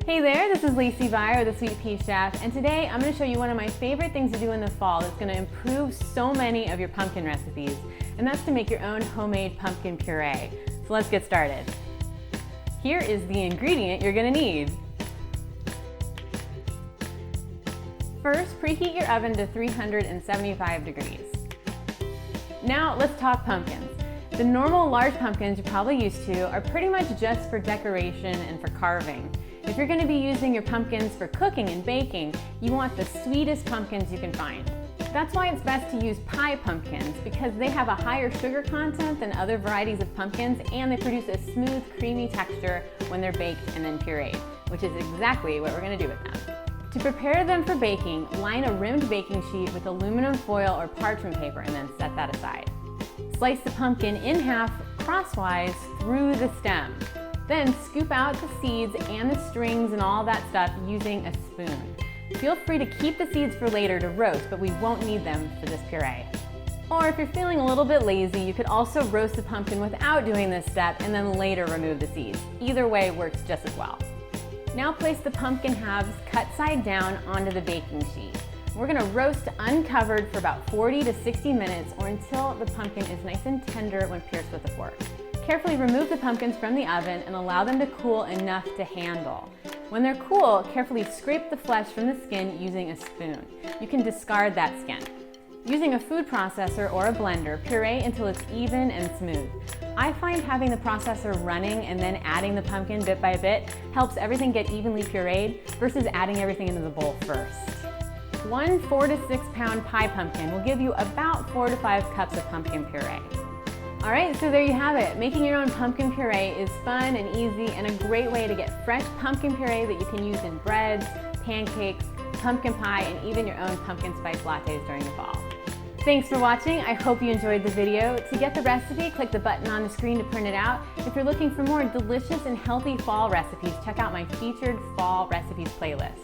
Hey there, this is Lacey Baier of the Sweet Pea Chef, and today I'm going to show you one of my favorite things to do in the fall that's going to improve so many of your pumpkin recipes, and that's to make your own homemade pumpkin puree. So let's get started. Here is the ingredient you're going to need. First, preheat your oven to 375 degrees. Now let's talk pumpkins. The normal large pumpkins you're probably used to are pretty much just for decoration and for carving. If you're going to be using your pumpkins for cooking and baking, you want the sweetest pumpkins you can find. That's why it's best to use pie pumpkins, because they have a higher sugar content than other varieties of pumpkins, and they produce a smooth, creamy texture when they're baked and then pureed, which is exactly what we're going to do with them. To prepare them for baking, line a rimmed baking sheet with aluminum foil or parchment paper and then set that aside. Slice the pumpkin in half crosswise through the stem. Then scoop out the seeds and the strings and all that stuff using a spoon. Feel free to keep the seeds for later to roast, but we won't need them for this puree. Or if you're feeling a little bit lazy, you could also roast the pumpkin without doing this step and then later remove the seeds. Either way works just as well. Now place the pumpkin halves cut side down onto the baking sheet. We're going to roast uncovered for about 40 to 60 minutes or until the pumpkin is nice and tender when pierced with a fork. Carefully remove the pumpkins from the oven and allow them to cool enough to handle. When they're cool, carefully scrape the flesh from the skin using a spoon. You can discard that skin. Using a food processor or a blender, puree until it's even and smooth. I find having the processor running and then adding the pumpkin bit by bit helps everything get evenly pureed versus adding everything into the bowl first. One 4 to 6 pound pie pumpkin will give you about 4 to 5 cups of pumpkin puree. All right, so there you have it. Making your own pumpkin puree is fun and easy and a great way to get fresh pumpkin puree that you can use in breads, pancakes, pumpkin pie, and even your own pumpkin spice lattes during the fall. Thanks for watching. I hope you enjoyed the video. To get the recipe, click the button on the screen to print it out. If you're looking for more delicious and healthy fall recipes, check out my featured fall recipes playlist.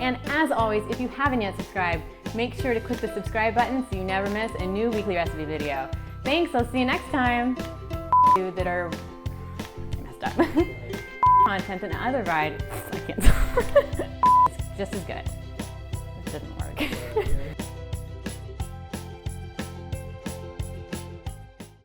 And as always, if you haven't yet subscribed, make sure to click the subscribe button so you never miss a new weekly recipe video. Thanks, I'll see you next time. That are messed up. Content and other varieties. I can't. It's just as good. It didn't work.